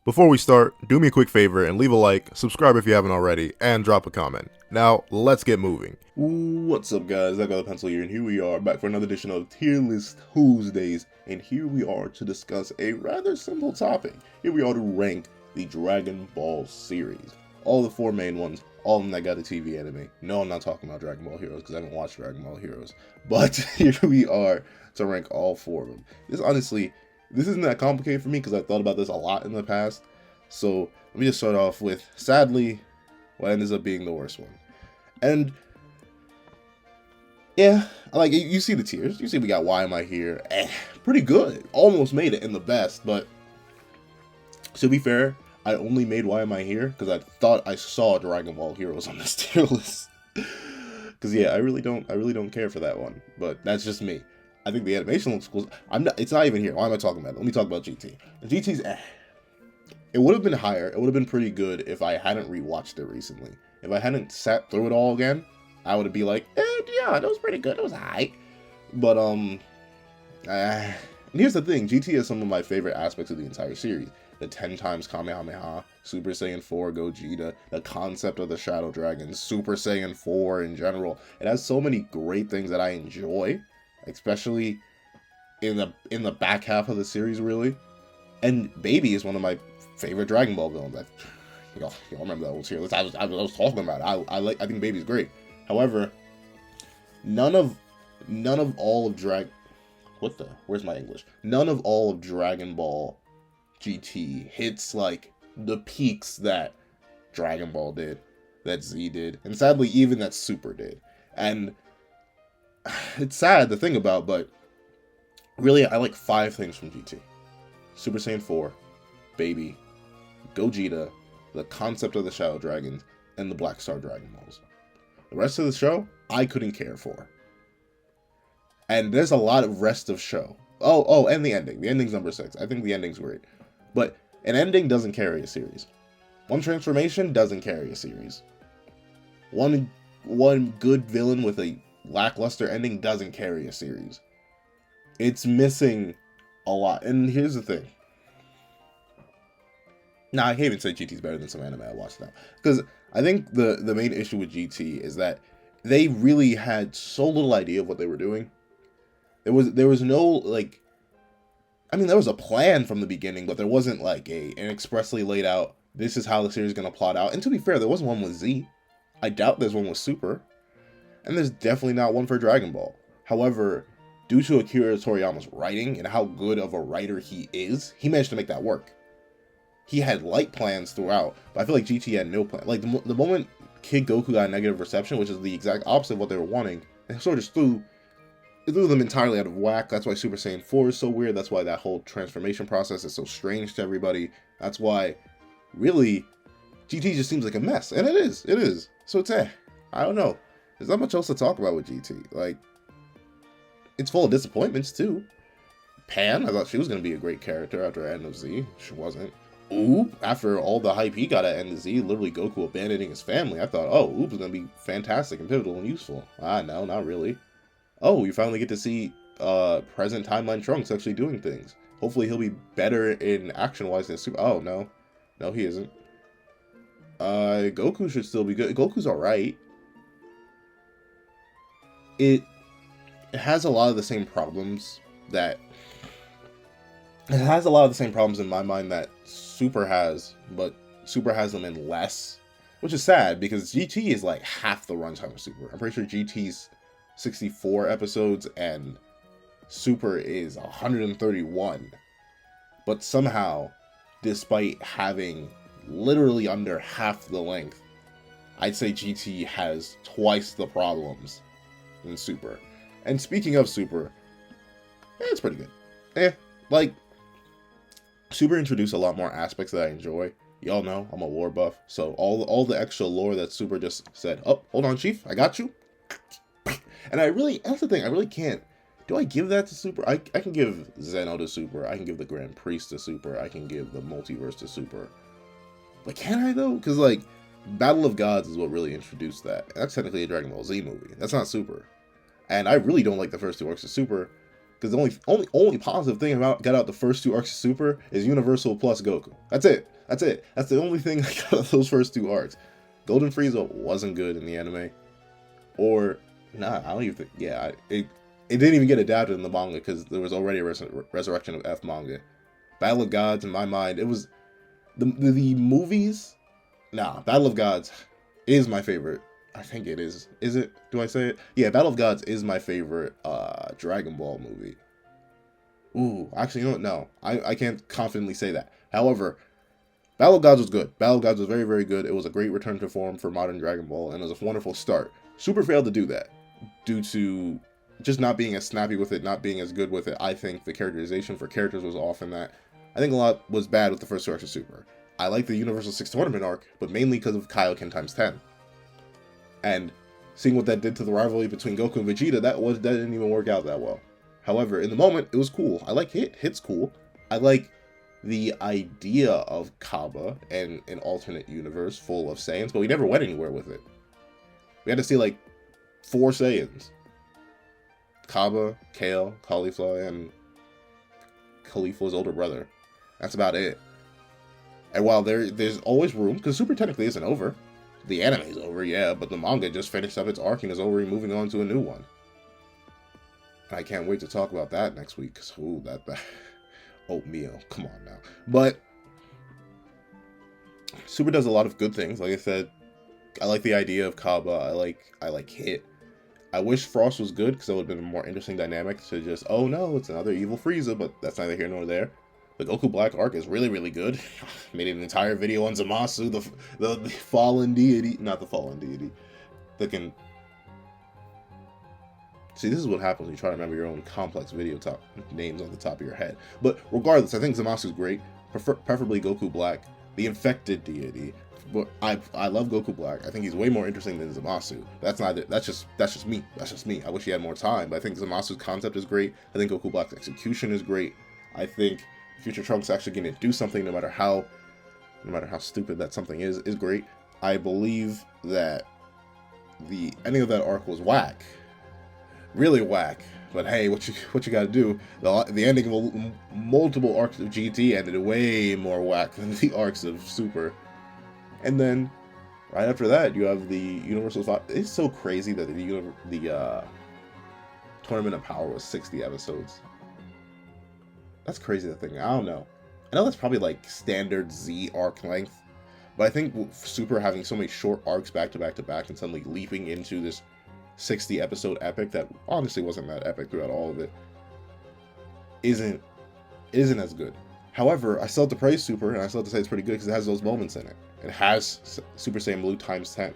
Before we start, do me a quick favor and leave a like, subscribe if you haven't already, and drop a comment. Now, let's get moving. What's up, guys? I got a pencil here, and here we are back for another edition of Tier List Tuesdays. And here we are to discuss a rather simple topic. Here we are to rank the Dragon Ball series. All the four main ones, all of them that got a TV anime. No, I'm not talking about Dragon Ball Heroes because I haven't watched Dragon Ball Heroes. But here we are to rank all four of them. This isn't that complicated for me because I've thought about this a lot in the past. So let me just start off with, sadly, what ends up being the worst one. And yeah, like you see the tiers. You see we got Why Am I Here? Pretty good. Almost made it in the best, but to be fair, I only made Why Am I Here because I thought I saw Dragon Ball Heroes on this tier list. Because yeah, I really don't care for that one. But that's just me. I think the animation looks cool. It's not even here. Why am I talking about it? Let me talk about GT. The GT's It would have been higher. It would have been pretty good if I hadn't rewatched it recently. If I hadn't sat through it all again, I would be like, yeah, that was pretty good. It was alright. But and here's the thing: GT has some of my favorite aspects of the entire series. The 10 times Kamehameha, Super Saiyan 4 Gogeta, the concept of the Shadow Dragon, Super Saiyan 4 in general. It has so many great things that I enjoy, especially in the back half of the series, really. And Baby is one of my favorite Dragon Ball villains. Y'all remember that old series? I was talking about it. I think Baby's great. However, none of all of where's my English? None of all of Dragon Ball GT hits like the peaks that Dragon Ball did, that Z did, and sadly even that Super did. And it's sad to think about, but really I like 5 things from GT. Super Saiyan 4, Baby, Gogeta, the concept of the Shadow Dragons, and the Black Star Dragon Balls. The rest of the show, I couldn't care for. And there's a lot of rest of show. Oh, and the ending. The ending's number 6. I think the ending's great. But an ending doesn't carry a series. One transformation doesn't carry a series. One good villain with a lackluster ending doesn't carry a series. It's missing a lot. And here's the thing. Nah, I can't even say GT's better than some anime I watched now. Because I think the main issue with GT is that they really had so little idea of what they were doing. There was no, like, I mean, there was a plan from the beginning, but there wasn't, like, an expressly laid out, this is how the series is going to plot out. And to be fair, there wasn't one with Z. I doubt there's one with Super. And there's definitely not one for Dragon Ball. However, due to Akira Toriyama's writing and how good of a writer he is, he managed to make that work. He had light plans throughout, but I feel like GT had no plan. Like, the moment Kid Goku got a negative reception, which is the exact opposite of what they were wanting, it sort of just threw them entirely out of whack. That's why Super Saiyan 4 is so weird. That's why that whole transformation process is so strange to everybody. That's why, really, GT just seems like a mess. And it is. So it's I don't know. There's not much else to talk about with GT. Like, it's full of disappointments, too. Pan, I thought she was going to be a great character after End of Z. She wasn't. Oop, after all the hype he got at End of Z, literally Goku abandoning his family, I thought, oh, Oop is going to be fantastic and pivotal and useful. No, not really. Oh, you finally get to see present timeline Trunks actually doing things. Hopefully he'll be better in action-wise than Super. Oh, no. No, he isn't. Goku should still be good. Goku's alright. It has a lot of the same problems that... It has a lot of the same problems in my mind that Super has, but Super has them in less. Which is sad, because GT is like half the runtime of Super. I'm pretty sure GT's 64 episodes and Super is 131. But somehow, despite having literally under half the length, I'd say GT has twice the problems than Super. And speaking of Super, it's pretty good. Like, Super introduced a lot more aspects that I enjoy. Y'all know I'm a lore buff, so all the extra lore that Super just said, oh, hold on, Chief, I got you. And that's the thing, I really can't. Do I give that to Super? I can give Zeno to Super. I can give the Grand Priest to Super. I can give the Multiverse to Super. But can I, though? Because, like, Battle of Gods is what really introduced that. That's technically a Dragon Ball Z movie. That's not Super. And I really don't like the first 2 arcs of Super, Because the only positive thing about got out the first 2 arcs of Super is Universal plus Goku. That's it. That's it. That's the only thing I got out of those first 2 arcs. Golden Frieza wasn't good in the anime, or nah, I don't even think. Yeah, it didn't even get adapted in the manga because there was already a Resurrection of F manga. Battle of Gods, in my mind, it was the movies. Nah, Battle of Gods is my favorite. I think it is. Is it? Do I say it? Yeah, Battle of Gods is my favorite Dragon Ball movie. Ooh, actually, you know what? No, I can't confidently say that. However, Battle of Gods was good. Battle of Gods was very, very good. It was a great return to form for modern Dragon Ball, and it was a wonderful start. Super failed to do that due to just not being as snappy with it, not being as good with it. I think the characterization for characters was off in that. I think a lot was bad with the first 2 arcs of Super. I like the Universal 6 Tournament arc, but mainly because of Kaioken times 10. And seeing what that did to the rivalry between Goku and Vegeta, that didn't even work out that well. However, in the moment, it was cool. I like Hit. Hit's cool. I like the idea of Kaba and an alternate universe full of Saiyans, but we never went anywhere with it. We had to see like 4 Saiyans. Kaba, Kale, Caulifla, and Khalifa's older brother. That's about it. And while there's always room, because Super technically isn't over. The anime's over, yeah, but the manga just finished up its arc and is over and moving on to a new one. I can't wait to talk about that next week, because, ooh, that oatmeal, come on now. But Super does a lot of good things. Like I said, I like the idea of Kaba. I like Hit. I wish Frost was good, because that would have been a more interesting dynamic to just, oh no, it's another evil Frieza, but that's neither here nor there. The Goku Black arc is really, really good. Made an entire video on Zamasu, the fallen deity. Not the fallen deity. See, this is what happens when you try to remember your own complex video names on the top of your head. But regardless, I think Zamasu's great. Preferably Goku Black, the infected deity. But I love Goku Black. I think he's way more interesting than Zamasu. That's just me. That's just me. I wish he had more time. But I think Zamasu's concept is great. I think Goku Black's execution is great. I think Future Trunks actually going to do something, no matter how stupid that something is great. I believe that the ending of that arc was whack, really whack. But hey, what you got to do? The ending of multiple arcs of GT ended way more whack than the arcs of Super. And then right after that, you have the Universal 5. It's so crazy that the Tournament of Power was 60 episodes. That's crazy to think. I don't know. I know that's probably like standard Z arc length, but I think Super having so many short arcs back to back to back and suddenly leaping into this 60 episode epic that honestly wasn't that epic throughout all of it isn't as good. However, I still have to praise Super, and I still have to say it's pretty good because it has those moments in it. It has Super Saiyan Blue times 10.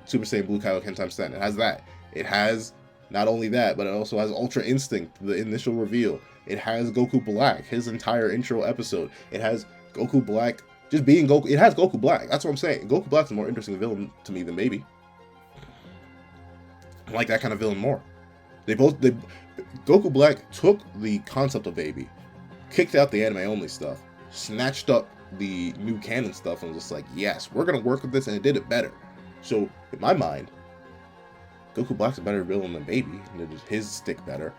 Super Saiyan Blue Kaioken times 10. It has that. It has not only that, but it also has Ultra Instinct, the initial reveal. It has Goku Black, his entire intro episode. It has Goku Black just being Goku. It has Goku Black. That's what I'm saying. Goku Black's a more interesting villain to me than Baby. I like that kind of villain more. Goku Black took the concept of Baby, kicked out the anime only stuff, snatched up the new canon stuff, and was just like, yes, we're gonna work with this, and it did it better. So in my mind, Goku Black's a better villain than Baby, and his stick better.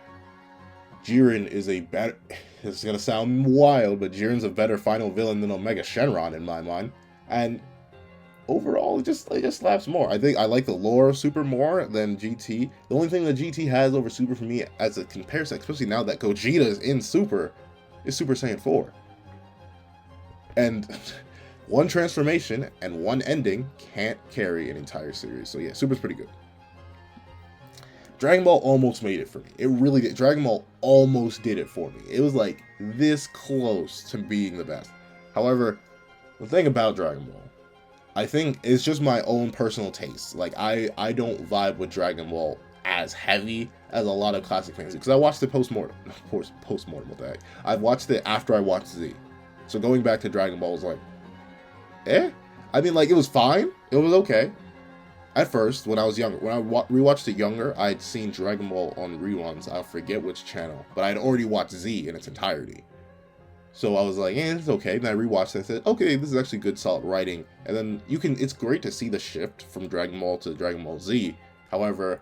Jiren is a better. It's gonna sound wild, but Jiren's a better final villain than Omega Shenron in my mind. And overall, it just slaps more. I think I like the lore of Super more than GT. The only thing that GT has over Super for me as a comparison, especially now that Gogeta is in Super, is Super Saiyan 4. And one transformation and one ending can't carry an entire series. So yeah, Super's pretty good. Dragon Ball almost made it for me. It really did. Dragon Ball almost did it for me. It was like this close to being the best. However, the thing about Dragon Ball, I think it's just my own personal taste. Like I don't vibe with Dragon Ball as heavy as a lot of classic fans, because I watched it post-mortem. Of course, post-mortem, what the heck. I've watched it after I watched Z. So going back to Dragon Ball was like, I mean, like, it was fine. It was okay. At first, when I was younger, when I rewatched it younger, I'd seen Dragon Ball on reruns. I forget which channel, but I'd already watched Z in its entirety. So I was like, it's okay. And I rewatched it and said, okay, this is actually good, solid writing. And then it's great to see the shift from Dragon Ball to Dragon Ball Z. However,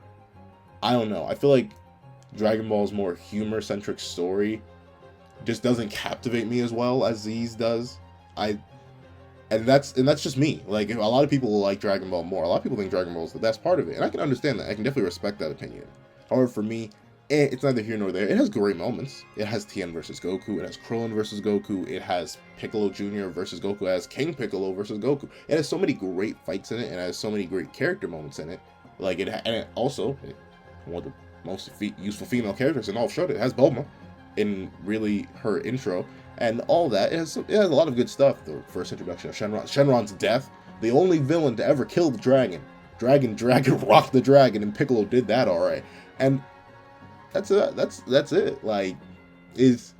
I don't know. I feel like Dragon Ball's more humor-centric story just doesn't captivate me as well as Z's does. And that's just me. Like, a lot of people like Dragon Ball more. A lot of people think Dragon Ball is the best part of it, and I can understand that. I can definitely respect that opinion. However, for me, it's neither here nor there. It has great moments. It has Tien versus Goku. It has Krillin versus Goku. It has Piccolo Jr. versus Goku. It has King Piccolo versus Goku. It has so many great fights in it, and it has so many great character moments in it. Like, one of the most useful female characters in all of Shonen. It has Bulma in really her intro, and all that. It has a lot of good stuff. The first introduction of Shenron's death, the only villain to ever kill the dragon. Dragon rocked the dragon, and Piccolo did that alright. And that's it. Like, the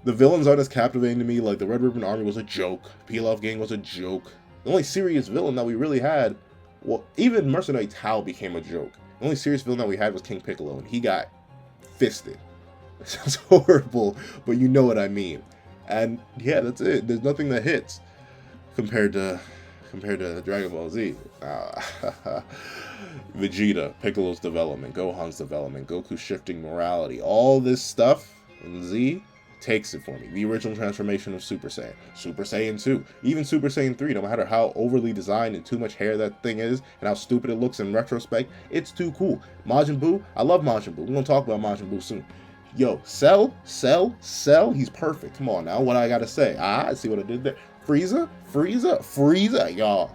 villains aren't as captivating to me. Like, the Red Ribbon Army was a joke. Pilaf Gang was a joke. The only serious villain that we really had, well, even Mercenary Tao became a joke. The only serious villain that we had was King Piccolo, and he got fisted. It sounds horrible, but you know what I mean. And yeah, that's it. There's nothing that hits compared to Dragon Ball Z. Vegeta, Piccolo's development, Gohan's development, Goku shifting morality, all this stuff in Z takes it for me. The original transformation of Super Saiyan, Super Saiyan 2, even Super Saiyan 3, no matter how overly designed and too much hair that thing is, and how stupid it looks in retrospect, it's too cool. Majin Buu, I love Majin Buu. We're gonna talk about Majin Buu soon. Yo, Cell, he's perfect. Come on now, what I gotta say? See what I did there? Frieza, y'all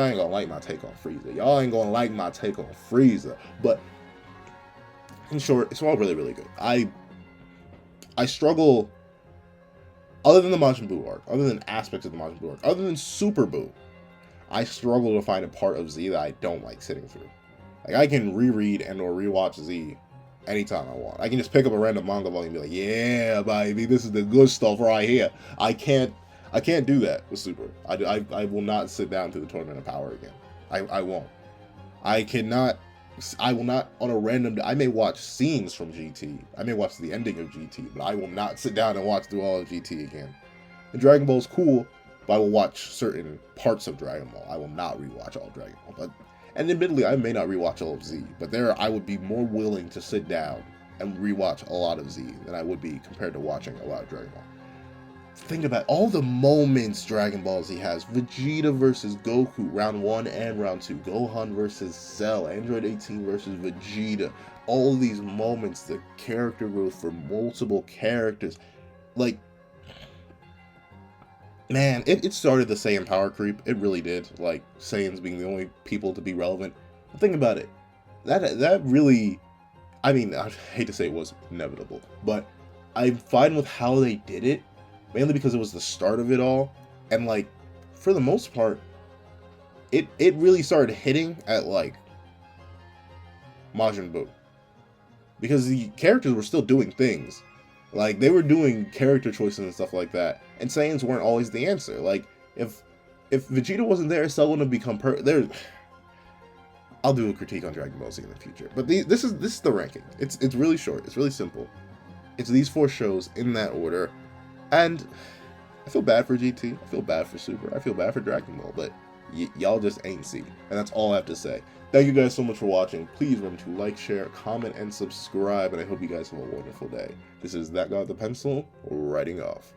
ain't gonna like my take on Frieza. Y'all ain't gonna like my take on Frieza. But in short, it's all really, really good. I struggle, other than the Majin Buu arc, other than aspects of the Majin Buu arc, other than Super Buu, I struggle to find a part of Z that I don't like sitting through. Like, I can reread and or rewatch Z anytime I want. I can just pick up a random manga volume and be like, yeah, baby, this is the good stuff right here. I can't do that with Super. I will not sit down to the Tournament of Power again. I won't. I will not on a random. I may watch scenes from GT. I may watch the ending of GT, but I will not sit down and watch through all of GT again. And Dragon Ball is cool, but I will watch certain parts of Dragon Ball. I will not rewatch all Dragon Ball. And admittedly, I may not rewatch all of Z, but I would be more willing to sit down and rewatch a lot of Z than I would be compared to watching a lot of Dragon Ball. Think about all the moments Dragon Ball Z has. Vegeta versus Goku, round 1 and round 2. Gohan versus Cell, Android 18 versus Vegeta. All these moments, the character growth for multiple characters. Like, man, it started the Saiyan power creep. It really did. Like, Saiyans being the only people to be relevant. But think about it. That really, I mean, I hate to say it was inevitable, but I'm fine with how they did it. Mainly because it was the start of it all. And, like, for the most part, it really started hitting at, like, Majin Buu. Because the characters were still doing things. Like, they were doing character choices and stuff like that. And Saiyans weren't always the answer. Like, if Vegeta wasn't there, Cell wouldn't have become I'll do a critique on Dragon Ball Z in the future. But this is the ranking. It's really short. It's really simple. It's these 4 shows in that order. And I feel bad for GT, I feel bad for Super, I feel bad for Dragon Ball, but y'all just ain't see. And that's all I have to say. Thank you guys so much for watching. Please remember to like, share, comment, and subscribe, and I hope you guys have a wonderful day. This is That Guy with the Pencil, writing off.